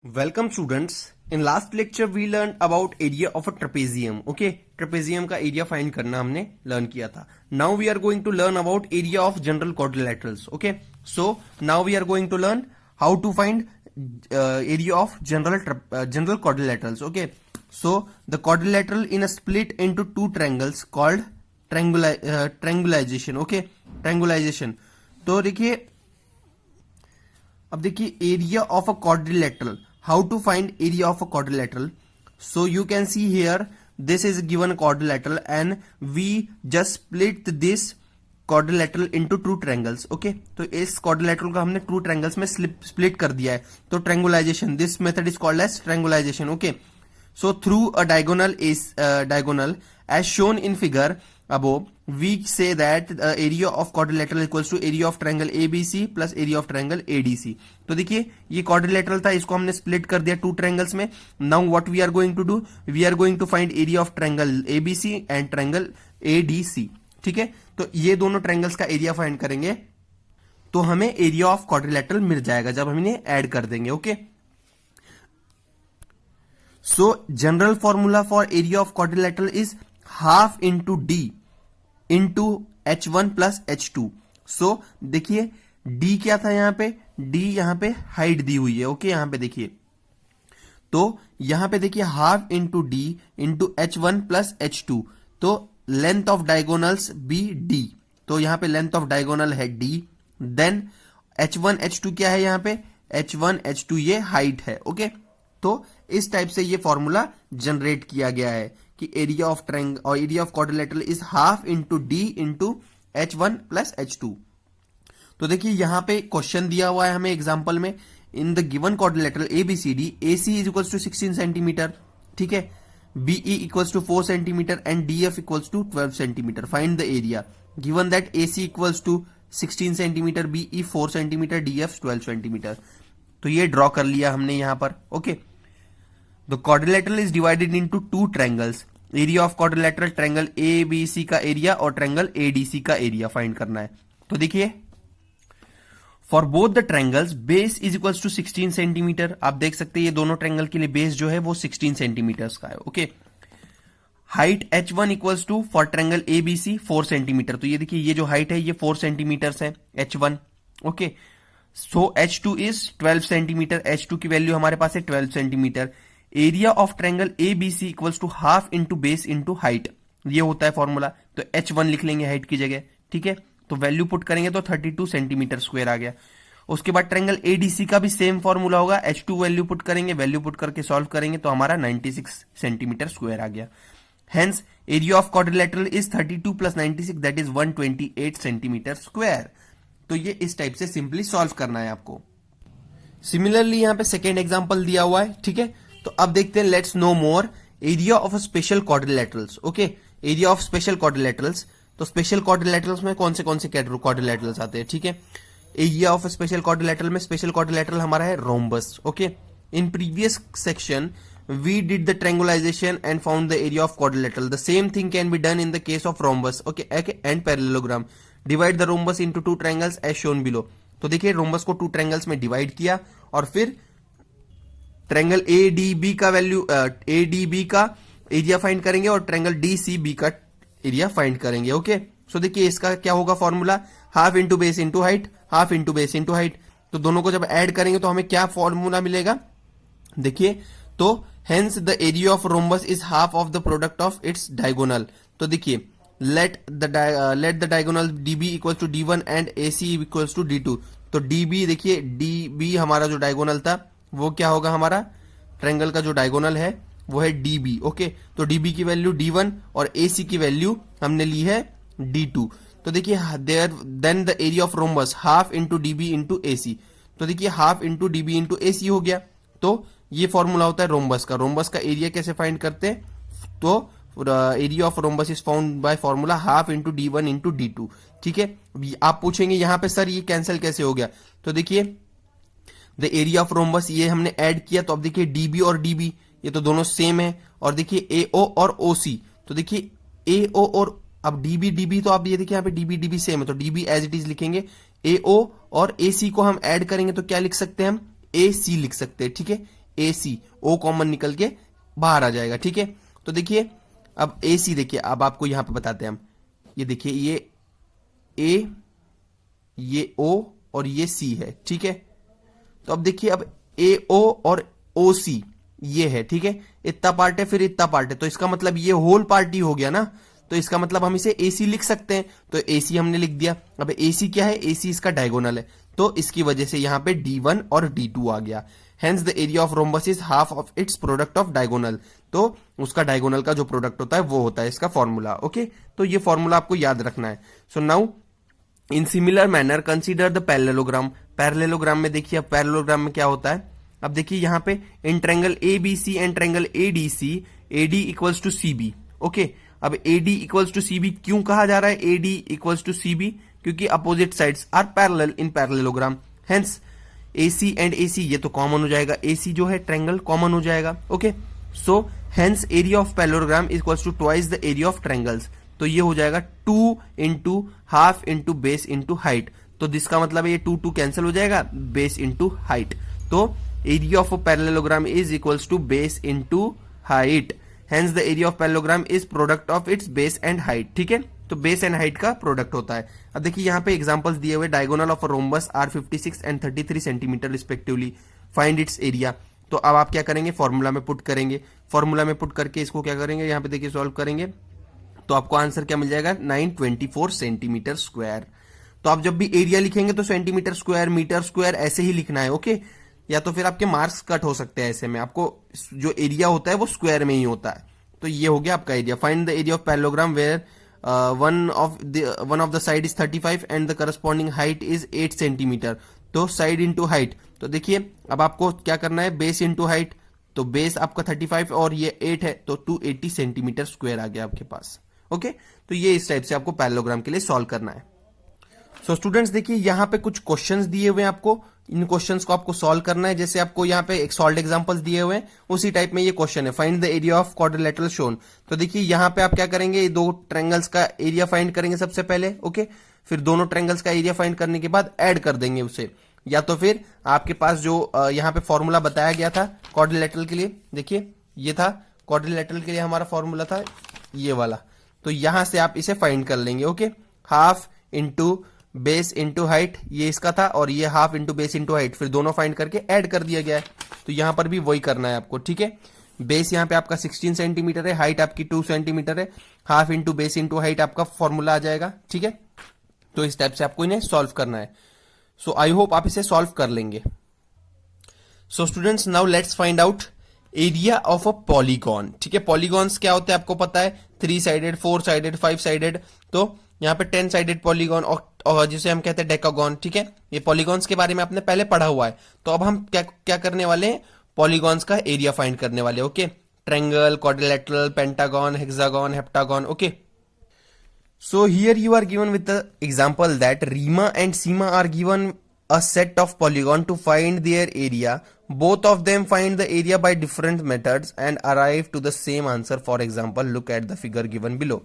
Welcome students. In last lecture we learned about area of a trapezium. Okay, trapezium का area find करना हमने learn किया था. Now we are going to learn about area of general quadrilaterals. Okay, so now we are going to learn how to find area of general quadrilaterals. Okay, so the quadrilateral in a split into two triangles called triangulation. Okay, triangulation. तो देखिए अब देखिए area of a quadrilateral. How to find area of a quadrilateral? So you can see here this is given quadrilateral and we just split this quadrilateral into two triangles. Okay, तो इस quadrilateral को हमने two triangles में split कर दिया है. तो triangulation, this method is called as triangulation. Okay, so through a diagonal as shown in figure above, we say that area of quadrilateral equals to area of triangle ABC plus area of triangle ADC. तो देखिए ये quadrilateral था, इसको हमने split कर दिया two triangles में. Now what we are going to do? We are going to find area of triangle ABC and triangle ADC. ठीक है, तो ये दोनों triangles का area find करेंगे तो हमें area of quadrilateral मिल जाएगा जब हम इन्हें add कर देंगे. Okay, so general formula for area of quadrilateral is half into D into H1 plus H2. so देखिए D क्या था यहाँ पे, D यहाँ पे हाइट दी हुई है. ओके, यहाँ पे देखिए, तो यहाँ पे देखिए half into D into H1 plus H2. तो length of diagonals be D, तो यहाँ पे लेंथ ऑफ डायगोनल है D. देन H1 H2 क्या है यहाँ पे, H1 H2 ये हाइट है. ओके, तो इस टाइप से ये फॉर्मूला जनरेट किया गया है कि एरिया ऑफ ट्रायंगल और area of quadrilateral is half into D into H1 plus H2. तो देखिए यहां पे क्वेश्चन दिया हुआ है हमें एग्जांपल में, in the given quadrilateral ABCD AC is equals to 16 centimetre. ठीक है, BE equals to 4 centimetre and DF equals to 12 centimetre. Find the area given that AC equals to 16 centimetre, BE 4 centimetre, DF 12 centimetre. तो ये draw कर लिया हमने यहां पर. Okay, The quadrilateral is divided into two triangles. Area of quadrilateral triangle ABC का area और triangle ADC का एरिया फाइंड करना है. तो देखिए for both the triangles base is equals to 16 centimetre. आप देख सकते हैं ये दोनों ट्रायंगल के लिए बेस जो है वो 16 सेंटीमीटर का है. Okay, height H1 equals to for triangle ABC 4 centimetre. तो ये देखिए ये जो हाइट है ये 4 सेंटीमीटर है H1. Okay, so H2 is 12 centimetre. H2 की वैल्यू हमारे पास है 12 centimetre. Area of triangle ABC equals to half into base into height, ये होता है फॉर्मूला. तो H1 लिख लेंगे हाइट की जगह. ठीक है, तो वैल्यू पुट करेंगे तो 32 सेंटीमीटर स्क्वायर आ गया. उसके बाद ट्रायंगल ADC का भी सेम फॉर्मूला होगा. H2 वैल्यू पुट करेंगे, वैल्यू पुट करके सॉल्व करेंगे तो हमारा 96 सेंटीमीटर स्क्वायर आ गया. Hence area of quadrilateral is 32 plus 96 that is 128 centimetre square. तो ये इस टाइप से सिंपली सॉल्व करना है आपको. सिमिलरली यहां पे सेकेंड एग्जाम्पल दिया हुआ है. ठीक है, तो अब देखते हैं, let's no more area of special quadrilaterals. Okay, area of special quadrilaterals. तो स्पेशल क्वाड्रिलेटरल्स में कौन से क्वाड्रिलेटरल्स आते हैं? ठीक है, एरिया ऑफ स्पेशल क्वाड्रिलेटरल में स्पेशल क्वाड्रिलेटरल हमारा है rhombus. Okay, in previous section we did the triangulation and found the area of quadrilateral. The same thing can be done in the case of rhombus. Okay, and parallelogram. Divide the rhombus into two triangles as shown below. तो देखिए rhombus को two triangles में divide किया और फिर triangle ADB का value ADB का area find करेंगे और ट्रायंगल DCB का एरिया फाइंड करेंगे. ओके, सो देखिए इसका क्या होगा formula, half into base into height, half into base into height. तो दोनों को जब ऐड करेंगे तो हमें क्या फॉर्मूला मिलेगा, देखिए, तो hence the area of rhombus is half of the product of its diagonal. तो देखिए let the diagonal DB equals to D1 and AC equals to D2. तो DB देखिए, DB हमारा जो डायगोनल था वो क्या होगा, हमारा ट्रायंगल का जो डायगोनल है वो है DB. ओके, तो DB की वैल्यू D1 और AC की वैल्यू हमने ली है D2. तो देखिए then the area of rhombus half into DB into AC. तो देखिए half into DB into AC हो गया. तो ये फॉर्मूला होता है रोम्बस का. रोम्बस का एरिया कैसे फाइंड करते हैं, तो area of rhombus is found by formula half into D1 into D2. ठीक है, आप पूछेंगे यहां पे सर ये कैंसिल कैसे हो गया, तो देखिए द एरिया ऑफ रोम्बस ये हमने ऐड किया तो अब देखिए DB और DB ये तो दोनों सेम है. और देखिए AO और OC, तो देखिए AO और अब DB तो आप ये देखिए यहाँ पे DB सेम है तो DB एज इट इज लिखेंगे. AO और AC को हम ऐड करेंगे तो क्या लिख सकते हैं हम, AC लिख सकते हैं. ठीक है, AC, O कॉमन निकल के बाहर आ जाएगा, ठीक है। तो देखिए अब AC देखिए, अब आपको यहां पे बताते हैं हम, ये देखिए ये A, ये O और ये C है, ठीक है। तो अब देखिए अब AO और OC ये है, ठीक है, इतना पार्ट है फिर इतना पार्ट है, तो इसका मतलब ये होल पार्ट ही हो गया ना, तो इसका मतलब हम इसे AC लिख सकते हैं, तो AC हमने लिख दिया। अब AC क्या है, AC इसका डायगोनल है, तो इसकी वजह से यहां पे D1 और D2 आ गया। Hence the area of rhombus is half of its product of diagonal, तो उसका डायगोनल का जो प्रोडक्ट होता है वो होता है इसका फॉर्मूला, ओके। तो ये फॉर्मूला आपको याद रखना है। So now in similar manner consider the parallelogram. Parallelogram में देखिए, अब पैरेललोग्राम में क्या होता है, अब देखिए यहां पे in triangle ABC and triangle ADC, AD equals to CB, okay. अब AD इक्वल्स टू CB क्यों कहा जा रहा है, AD इक्वल्स टू CB, क्योंकि opposite sides are parallel in parallelogram, hence AC and AC ये तो कॉमन हो जाएगा, AC जो है ट्रायंगल कॉमन हो जाएगा, okay. So hence area of parallelogram equals to twice the area of triangles, तो ये हो जाएगा 2 into half into base into height, तो जिसका मतलब है ये 2 कैंसिल हो जाएगा, बेस इंटू हाइट, तो area of a parallelogram is equals to base into height, hence the area of parallelogram is product of its base and height, ठीक है। तो बेस एंड हाइट का प्रोडक्ट होता है। अब देखिए यहाँ पे एग्जांपल्स दिए हुए, diagonal of a rhombus are 56 and 33 centimeter respectively, find its area. तो अब आप क्या करेंगे, फॉर्मूला में पुट करेंगे, फॉर्मूला में पुट करके इसको क्या करेंगे, यहाँ पे देखिए सॉल्व करेंगे, तो आपको आंसर क्या मिल जाएगा, 924 सेंटीमीटर स्क्वायर। तो आप जब भी एरिया लिखेंगे तो सेंटीमीटर स्क्वायर, मीटर स्क्वायर ऐसे ही लिखना है, ओके। या तो फिर आपके मार्क्स कट हो सकते हैं ऐसे में, आपको जो एरिया होता है वो स्क्वायर में ही होता है। तो ये हो गया आपका area. Find the area of parallelogram where one of the side is 35 and the corresponding height is 8 centimeter, तो साइड इंटू हाइट। तो देखिए अब आपको क्या करना है, बेस इंटू हाइट, तो बेस आपका 35 और ये 8 है, तो 280 सेंटीमीटर स्क्वायर आ गया आपके पास, ओके। तो ये इस टाइप से आपको पैरेललोग्राम के लिए सॉल्व करना है। सो स्टूडेंट्स देखिए यहाँ पे कुछ क्वेश्चंस दिए हुए हैं आपको, इन क्वेश्चंस को आपको सॉल्व करना है। जैसे आपको यहाँ पे एक सॉल्व एग्जांपल्स दिए हुए हैं, उसी टाइप में ये क्वेश्चन है, find the area of quadrilateral shown. तो देखिए यहाँ पे आप क्या करेंगे, दो ट्रायंगल्स का एरिया फाइंड करेंगे सबसे पहले, ओके। फिर दोनों ट्रायंगल्स का एरिया फाइंड करने के बाद ऐड कर देंगे उसे, या तो फिर आपके पास जो यहाँ पे फॉर्मूला बताया गया था क्वाड्रिलेटरल के लिए, देखिए ये था क्वाड्रिलेटरल के लिए हमारा फॉर्मूला था ये वाला, तो यहां से आप इसे फाइंड कर लेंगे, okay. Half into base into height ये इसका था, और ये half into base into height, फिर दोनों फाइंड करके ऐड कर दिया गया है। तो यहां पर भी वही करना है आपको, ठीक है। बेस यहाँ पे आपका 16 सेंटीमीटर है, हाइट आपकी 2 सेंटीमीटर है, half into base into height आपका फॉर्मूला आ जाएगा, ठीक है। तो इस टाइप से आपको इन्हें सॉल्व करना है। सो आई होप आप इसे सॉल्व कर लेंगे। So students now let's find out area of a polygon, ठीक है। पॉलीगॉन्स क्या होते हैं आपको पता है, 3 साइडेड, 4 साइडेड, 5 साइडेड, तो यहाँ पे 10 साइडेड पॉलीगॉन और जिसे हम कहते हैं डेकागॉन, ठीक है। ये पॉलीगॉन्स के बारे में आपने पहले पढ़ा हुआ है। तो अब हम क्या करने वाले हैं, पॉलीगॉन्स का एरिया फाइंड करने वाले, okay. Triangle, quadrilateral, pentagon, hexagon, heptagon, okay. So here you are given with the example that Rima and Seema are given a set of polygon to find their area. Both of them find the area by different methods and arrive to the same answer. For example, look at the figure given below.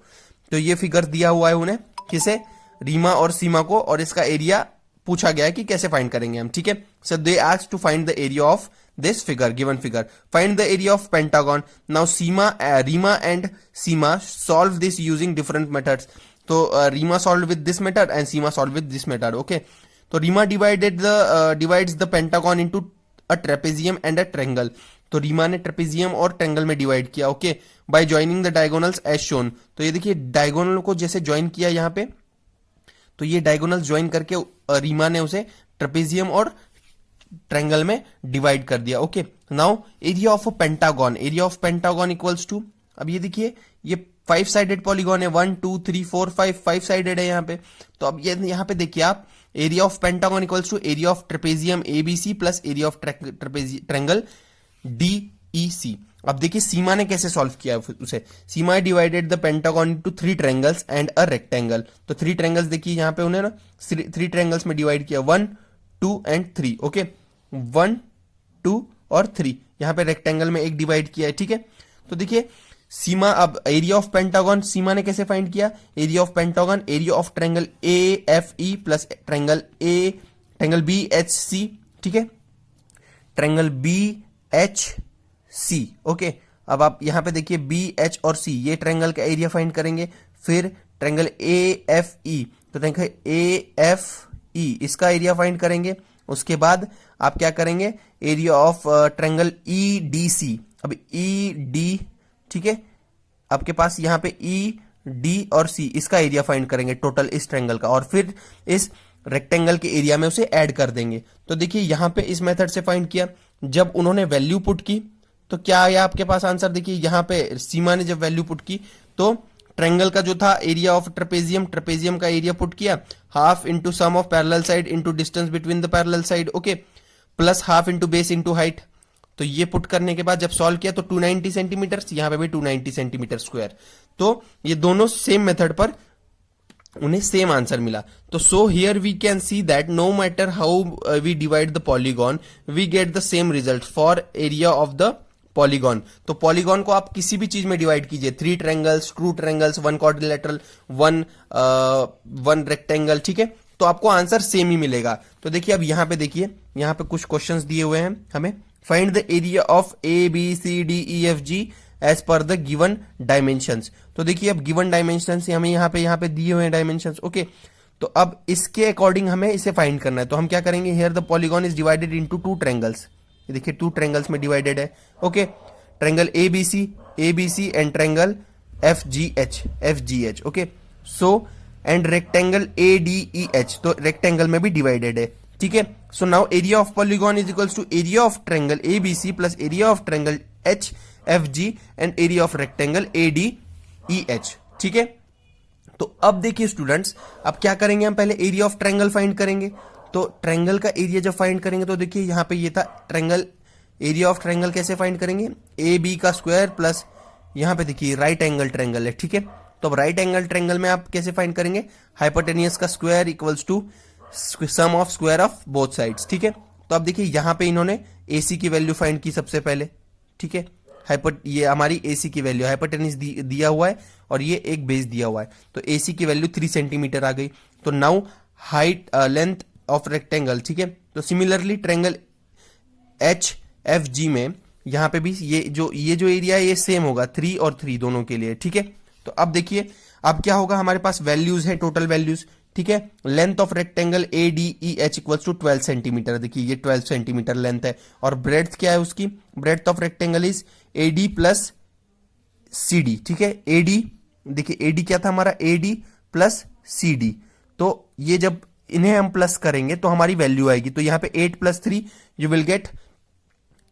तो ये figure दिया हुआ है उन्हें, किसे, रीमा और सीमा को, और इसका एरिया पूछा गया है कि कैसे फाइंड करेंगे हम, ठीक है। So they asked to find the area of this figure, given figure. Find the area of pentagon. Now Rima and Seema solve this using different methods. तो Rima solved with this method and Seema solved with this method, okay. तो Rima divides the pentagon into a trapezium and a triangle. तो रीमा ने trapezium और triangle में divide किया, okay, by joining the diagonals as shown. तो ये देखिए diagonal को जैसे ज्वाइन किया यहाँ पे, तो ये डायगोनल ज्वाइन करके रीमा ने उसे ट्रेपेजियम और ट्रायंगल में डिवाइड कर दिया, okay. Now area of pentagon, area of pentagon equals to, अब ये देखिए ये 5 साइडेड पॉलीगॉन है, 1 2 3 4 5 साइडेड है यहाँ पे। तो अब ये यहाँ पे देखिए आप, area of pentagon equals to area of trapezium ABC plus area of triangle DEC। अब देखिए सीमा ने कैसे सॉल्व किया उसे, Seema divided the pentagon into 3 triangles and a rectangle. तो 3 ट्रायंगल्स देखिए यहाँ पे उन्हें ना 3 ट्रायंगल्स में डिवाइड किया, 1 2 एंड 3, ओके। 1 2 और 3 यहाँ पे रेक्टेंगल में एक डिवाइड किया है, ठीक है। तो देखिए सीमा, अब एरिया ऑफ पेंटागन सीमा ने कैसे फाइंड किया, area of pentagon area of triangle AFE plus triangle BHC, ठीक है। Triangle H C. ओके, अब आप यहां पे देखिए बी एच और सी, ये ट्रायंगल का एरिया फाइंड करेंगे। फिर ट्रायंगल ए एफ ई, तो ट्रायंगल ए एफ ई इसका एरिया फाइंड करेंगे। उसके बाद आप क्या करेंगे, area of triangle E D C. अब ई डी, ठीक है, आपके पास यहां पे ई डी और सी, इसका एरिया फाइंड करेंगे टोटल इस ट्रायंगल का, और फिर इस रेक्टेंगल के एरिया में उसे ऐड कर देंगे। तो देखिए यहां पे इस मेथड से फाइंड किया, जब उन्होंने वैल्यू पुट की तो क्या आया आपके पास आंसर। देखिए यहां पे सीमा ने जब वैल्यू पुट की तो ट्रायंगल का जो था एरिया ऑफ ट्रेपेजियम, ट्रेपेजियम का एरिया पुट किया, half into sum of parallel side into distance between the parallel side, okay, plus half into base into height. तो ये पुट करने के बाद जब सॉल्व किया तो 290 सेंटीमीटर, यहां पे भी 290 सेंटीमीटर स्क्वायर। तो ये दोनों सेम मेथड पर उन्हें सेम आंसर मिला। तो so here we can see that no matter how we divide the polygon we get the same result for area of the polygon. तो पॉलीगॉन को आप किसी भी चीज में डिवाइड कीजिए, 3 ट्रायंगल्स, 2 ट्रायंगल्स, 1 क्वाड्रिलेटरल, 1 रेक्टेंगल, ठीक है, तो आपको आंसर सेम ही मिलेगा। तो देखिए अब यहां पे देखिए, यहां पे कुछ क्वेश्चंस दिए हुए हैं हमें, find the area of A B C D E F G as per the given dimensions. तो देखिए अब गिवन डायमेंशंस हमें यहाँ पे दिए हुए हैं डायमेंशंस, ओके। तो अब इसके अकॉर्डिंग हमें इसे फाइंड करना है। तो हम क्या करेंगे, here the polygon is divided into 2 triangles. ये देखिए 2 ट्रायंगल्स में डिवाइडेड है, okay, triangle A B C and triangle F G H, okay. So and rectangle A D E H, तो रेक्टेंगल में भी डिवाइडेड है, ठीक है। So now area of polygon is equals to area of triangle A B C plus area of triangle H F G and area of rectangle A D E H, ठीक है। तो अब देखिए स्टूडेंट्स, अब क्या करेंगे, हम पहले एरिया ऑफ ट्रायंगल फाइंड करेंगे। तो ट्रायंगल का एरिया जब फाइंड करेंगे तो देखिए यहां पे ये था ट्रायंगल, एरिया ऑफ ट्रायंगल कैसे फाइंड करेंगे, ए बी का स्क्वायर प्लस यहां पे देखिए राइट एंगल ट्रायंगल है, ठीक है। तो अब राइट एंगल ट्रायंगल में आप कैसे फाइंड करेंगे, हाइपोटेनियस का square equals to sum of square of both sides, ठीक है। तो अब देखिए यहां पे इन्होंने एसी की वैल्यू फाइंड की सबसे पहले, ठीक है। ये हमारी एसी की वैल्यू, हाइपोटेनिस दिया हुआ है और ये एक बेस दिया हुआ है, तो एसी की वैल्यू 3 सेंटीमीटर आ गई। तो now height length of rectangle, ठीक है। तो सिमिलरली ट्रायंगल एच एफ जी में यहां पे भी ये जो एरिया है ये सेम होगा 3 और 3 दोनों के लिए, ठीक है। तो अब देखिए अब क्या होगा, हमारे पास वैल्यूज है, टोटल वैल्यूज, ठीक है। Length of rectangle A D E H equals to 12 centimeter, देखिए ये 12 सेंटीमीटर लेंथ है। और ब्रेड्थ क्या है उसकी, breadth of rectangle is A D plus C D, ठीक है। ए डी, देखिए ए डी क्या था हमारा, A D plus C D. तो ये जब इन्हें हम प्लस करेंगे तो हमारी वैल्यू आएगी, तो यहां पे 8 plus 3 you will get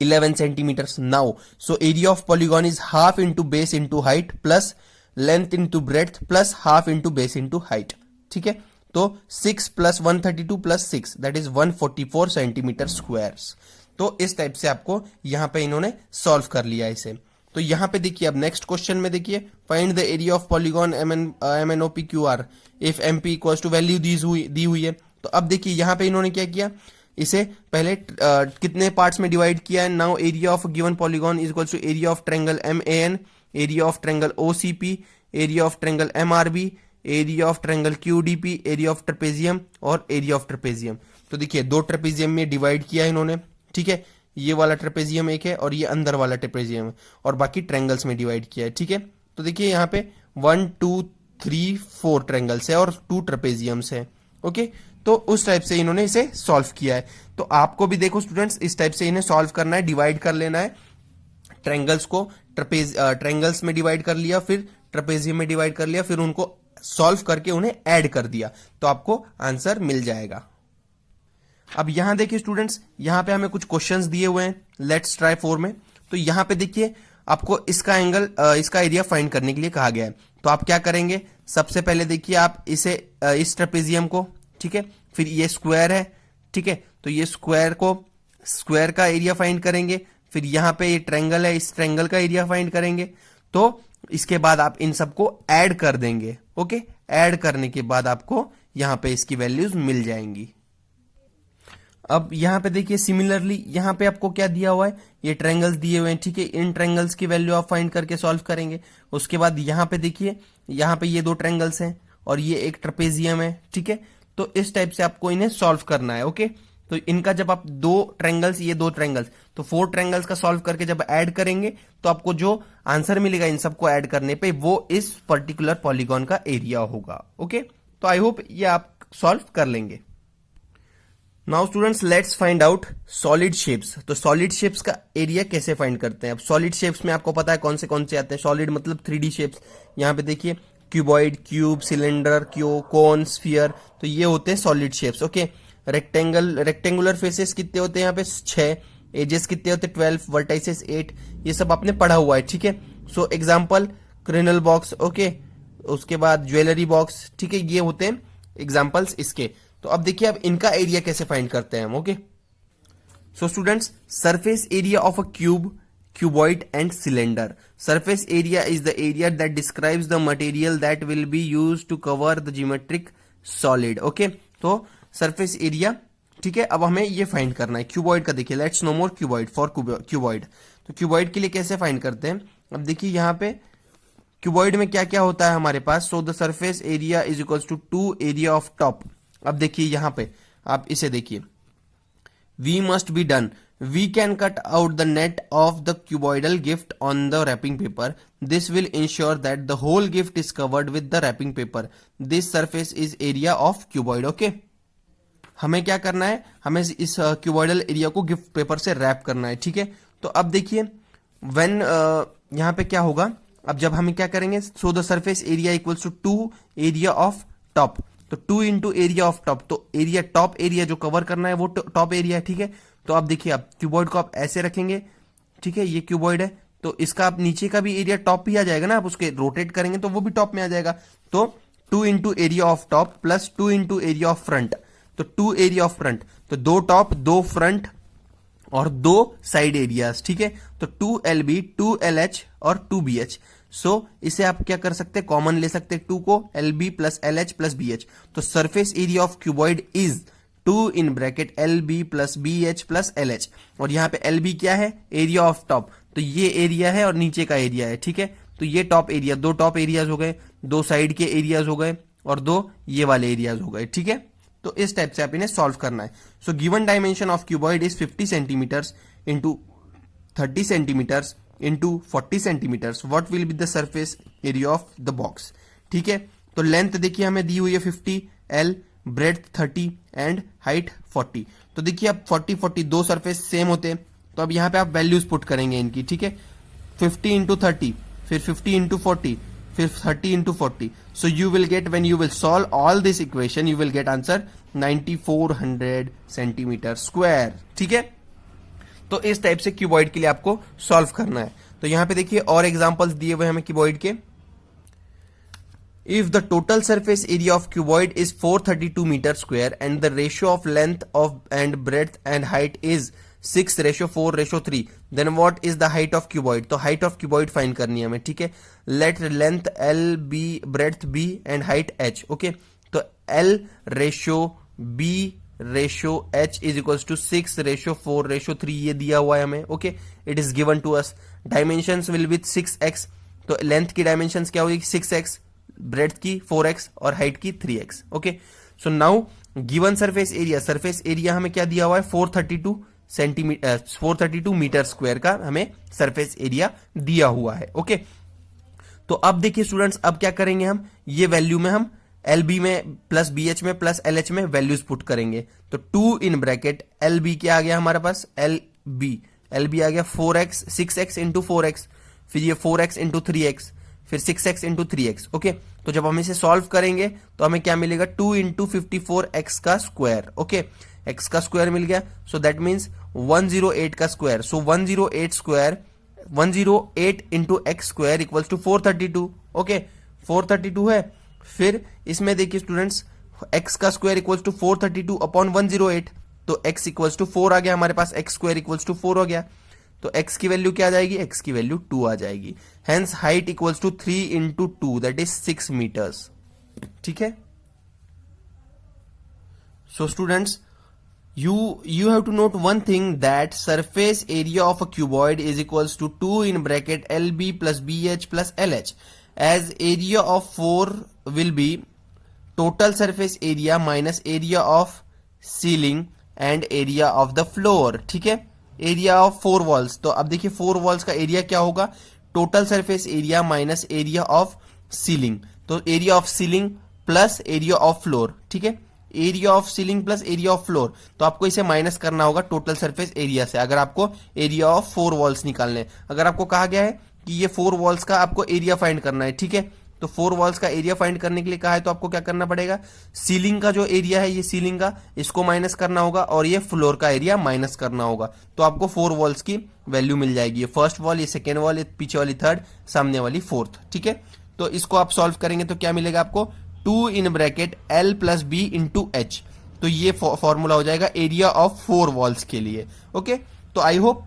11 centimetre. Now so area of polygon is half into base into height plus length into breadth plus half into base into height, ठीक है। तो 6 plus 132 plus 6 that is 144 centimetre squares. तो इस type से आपको यहां पे इन्होंने सॉल्व कर लिया इसे। तो यहां पे देखिए अब नेक्स्ट क्वेश्चन में देखिए, find the area of polygon M N O P Q R if M P equals to value दी हुई है। तो अब देखिए यहां पे इन्होंने क्या किया, इसे पहले कितने पार्ट्स में डिवाइड किया है। Now area of given polygon is equals to area of triangle M A N, area of triangle O C P, area of triangle M R B, area of triangle Q D P, area of trapezium और area of trapezium. तो देखिए 2 trapezium में divide किया है इन्होंने, ठीक है। ये वाला ट्रेपेजियम एक है और ये अंदर वाला ट्रेपेजियम है, और बाकी ट्रायंगल्स में डिवाइड किया है, ठीक है। तो देखिए यहाँ पे 1 2 3 4 ट्रायंगल्स है और 2 ट्रेपेजियम्स है, ओके। तो उस टाइप से इन्होंने इसे सॉल्व किया है। तो आपको भी देखो स्टूडेंट्स, इस टाइप से इन्हें सॉल्व करना है, डिवाइड कर लेना है ट्रायंगल्स को, ट्रायंगल्स में डिवाइड कर लिया, फिर ट्रेपेजियम में डिवाइड कर लिया, फिर उनको सॉल्व करके उन्हें ऐड कर दिया, तो आपको आंसर मिल जाएगा। अब यहां देखिए स्टूडेंट्स, यहां पे हमें कुछ क्वेश्चंस दिए हुए हैं लेट्स ट्राई 4 में। तो यहां पे देखिए आपको इसका एंगल, इसका एरिया फाइंड करने के लिए कहा गया है। तो आप क्या करेंगे, सबसे पहले देखिए आप इसे इस ट्रेपेजियम को, ठीक है, फिर ये स्क्वायर है, ठीक है, तो ये स्क्वायर का एरिया फाइंड करेंगे, फिर यहां पे ये ट्रायंगल है, इस ट्रायंगल का एरिया फाइंड करेंगे। तो इसके बाद आप इन सबको ऐड कर देंगे, ओके। ऐड करने के बाद आपको यहां पे इसकी वैल्यूज मिल जाएंगी। अब यहां पे देखिए सिमिलरली यहां पे आपको क्या दिया हुआ है, ये ट्रायंगल्स दिए हुए हैं, ठीक है। इन ट्रायंगल्स की वैल्यू आप फाइंड करके सॉल्व करेंगे। उसके बाद यहां पे देखिए, यहां पे ये 2 ट्रायंगल्स हैं और ये एक ट्रेपेजियम है, ठीक है। तो इस टाइप से आपको इन्हें सॉल्व करना है, ओके। तो इनका जब आप 2 ट्रायंगल्स, ये 2 ट्रायंगल्स, तो 4 ट्रायंगल्स का सॉल्व करके जब ऐड करेंगे तो आपको जो आंसर मिलेगा इन सबको ऐड करने पे वो इस पर्टिकुलर पॉलीगॉन का एरिया होगा। ओके, तो आई होप ये आप सॉल्व कर लेंगे। Now students let's find out solid shapes. तो सॉलिड शेप्स का एरिया कैसे फाइंड करते हैं? अब सॉलिड शेप्स में आपको पता है कौन से आते हैं। सॉलिड मतलब 3D शेप्स। यहाँ पे देखिए क्यूबॉइड, क्यूब, सिलेंडर, कोन, स्फीयर, तो ये होते हैं solid shapes. Okay, rectangular faces कितने होते हैं यहाँ पे? 6। एजेस कितने होते हैं? 12। वर्टाइसेस 8। ये सब आपने पढ़ा हुआ है, ठीक है। So example cranial box, okay, उसके बाद ज्वेलरी बॉक्स, ठीक है, ये होते हैं एग्जाम्पल्स इसके। तो अब देखिए अब इनका एरिया कैसे फाइंड करते हैं हम। Okay, so students surface area of a cube, cuboid and cylinder. Surface area is the area that describes the material that will be used to cover the geometric solid. Okay, तो surface area, ठीक है। अब हमें ये find करना है cuboid का। देखिए let's no more cuboid for cuboid. तो क्यूबॉइड के लिए कैसे फाइंड करते हैं? अब देखिए यहाँ पे क्यूबॉइड में क्या क्या होता है हमारे पास। So the surface area is equals to 2 area of top. अब देखिए यहाँ पे आप इसे देखिए, we must be done. We can cut out the net of the cuboidal gift on the wrapping paper. This will ensure that the whole gift is covered with the wrapping paper. This surface is area of cuboid. Okay? हमें क्या करना है? हमें इस cuboidal area को gift paper से rap करना है, ठीक है। तो अब देखिए व्हेन यहाँ पे क्या होगा, अब जब हम क्या करेंगे, so the surface area equals to 2 area of top. तो 2 इंटू एरिया ऑफ टॉप, तो एरिया टॉप एरिया जो कवर करना है वो टॉप एरिया है, ठीक है। तो आप देखिए आप क्यूबॉइड को आप ऐसे रखेंगे, ठीक है, ये क्यूबॉइड है, तो इसका आप नीचे का भी एरिया टॉप भी आ जाएगा ना, आप उसके रोटेट करेंगे तो वो भी टॉप में आ जाएगा। तो 2 into area of top plus 2 into area of front, तो 2 एरिया ऑफ फ्रंट, तो 2 टॉप 2 फ्रंट और 2 साइड एरियाज, ठीक है। तो 2LB 2LH और 2BH। सो इसे आप क्या कर सकते हैं, कॉमन ले सकते हैं 2 को, LB plus LH plus BH। तो surface area of cuboid is 2 in bracket LB plus BH plus LH। और यहाँ पे LB क्या है, एरिया ऑफ टॉप, तो ये एरिया है और नीचे का एरिया है, ठीक है। तो ये टॉप एरिया, 2 टॉप एरियाज हो गए, 2 साइड के एरियाज हो गए और 2 ये वाले एरियाज हो गए, ठीक है। तो इस टाइप से आप इन्हें सॉल्व करना है। So given dimension of cuboid is 50 centimeters into 30 centimeters into 40 centimeters. What will be the surface area of the box, ठीक है। तो लेंथ देखिए हमें दी हुई है 50 L, ब्रेड्थ 30 एंड हाइट 40। तो देखिए अब 40 दो सरफेस सेम होते हैं, तो अब यहाँ पे आप वैल्यूज पुट करेंगे इनकी, ठीक है। 50 इंटू 30, फिर 50 इंटू 40, फिर 30 into 40। So you will get, when you will solve all this equation, you will get answer 9400 centimetre square, ठीक है। तो इस टाइप से क्यूबॉइड के लिए आपको सॉल्व करना है। तो यहां पे देखिए और एग्जांपल्स दिए हुए हमें क्यूबॉइड के। If the total surface area of cuboid is 432 meter square and the ratio of length of and breadth and height is 6:4:3, then what is the height of cuboid. तो हाइट ऑफ क्यूबॉइड फाइंड करनी है हमें, ठीक है। Let length LB, breadth B and height H। Okay, तो L ratio B ratio H is equals to 6:4:3, ये दिया हुआ है हमें। Okay, it is given to us. Dimensions will be 6x, तो लेंथ की डायमेंशंस क्या होगी 6x, ब्रेड्थ की 4x और हाइट की 3x। Okay, so now given surface area हमें क्या दिया हुआ है 432 मीटर स्क्वायर का हमें सरफेस एरिया दिया हुआ है। ओके, तो अब देखिए स्टूडेंट्स, अब क्या करेंगे हम, ये वैल्यू में हम LB में प्लस BH में प्लस LH में वैल्यूज पुट करेंगे। तो 2 इन ब्रैकेट LB क्या आ गया हमारे पास, LB आ गया 4x, 6x इंटू 4x, फिर ये 4x इंटू 3x, फिर 6x इंटू 3x। ओके, तो जब हम इसे सॉल्व करेंगे तो हमें क्या मिलेगा, 2 इंटू 54x का स्क्वायर। ओके, x का स्क्वायर मिल गया, सो दैट मीन्स 108 का square. So 108 into x square equals to 432। Okay, 432 है। फिर इसमें देखिए स्टूडेंट्स, x का स्क्वायर इक्वल्स टू 432 अपॉन 108, तो x इक्वल्स टू 4 आ गया हमारे पास, x स्क्वायर इक्वल्स टू 4 हो गया। तो x की वैल्यू क्या आ जाएगी, x की वैल्यू 2 आ जाएगी। Hence height equals to 3 into 2 that is 6 meters, ठीक है। So students, you have to note one thing, that surface area of a cuboid is equals to 2 in bracket LB plus BH plus LH, as area of 4 will be total surface area minus area of ceiling and area of the floor, ठीक है। Area of 4 walls. तो अब देखिए 4 walls का area क्या होगा, total surface area minus area of ceiling. तो area of ceiling plus area of floor, ठीक है, area of ceiling plus area of floor. तो आपको इसे माइनस करना होगा टोटल सरफेस एरिया से, अगर आपको एरिया ऑफ 4 वॉल्स निकालने। अगर आपको कहा गया है कि ये 4 वॉल्स का आपको एरिया फाइंड करना है, ठीक है, तो 4 वॉल्स का एरिया फाइंड करने के लिए कहा है तो आपको क्या करना पड़ेगा, सीलिंग का जो एरिया है, ये सीलिंग का, इसको माइनस करना होगा और ये फ्लोर का एरिया माइनस करना होगा। तो आपको 4 वॉल्स की वैल्यू मिल जाएगी, ये फर्स्ट वॉल, ये सेकेंड वॉल, ये पीछे वाली थर्ड, सामने वाली फोर्थ, ठीक है। तो इसको आप सॉल्व करेंगे तो क्या मिलेगा आपको, 2 in bracket L plus B into H. तो ये फॉर्मूला हो जाएगा एरिया ऑफ 4 वॉल्स के लिए। ओके, तो I hope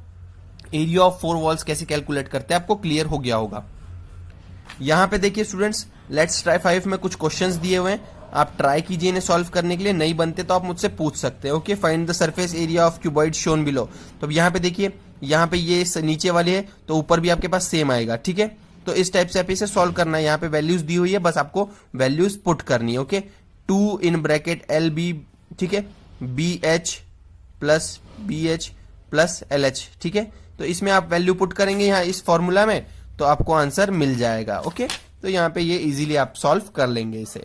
area of 4 walls कैसे कैलकुलेट करते हैं आपको क्लियर हो गया होगा। यहां पे देखिए स्टूडेंट्स, लेट्स ट्राई 5 में कुछ क्वेश्चंस दिए हुए हैं, आप ट्राई कीजिए इन्हें सॉल्व करने के लिए। नहीं बनते तो आप मुझसे पूछ सकते हैं। Okay, find the surface area of cuboid shown below. तो अब यहाँ पे देखिए, यहाँ पे ये नीचे वाले है तो ऊपर भी आपके पास सेम आएगा, ठीक है। तो इस टाइप से आप इसे सॉल्व करना है। यहाँ पे वैल्यूज दी हुई है, बस आपको वैल्यूज पुट करनी है। Okay, 2 in bracket L B, ठीक है, B H plus B H plus L H, ठीक है। तो इसमें आप वैल्यू पुट करेंगे यहाँ इस फॉर्मूला में तो आपको आंसर मिल जाएगा। ओके, तो यहाँ पे ये इजीली आप सॉल्व कर लेंगे इसे।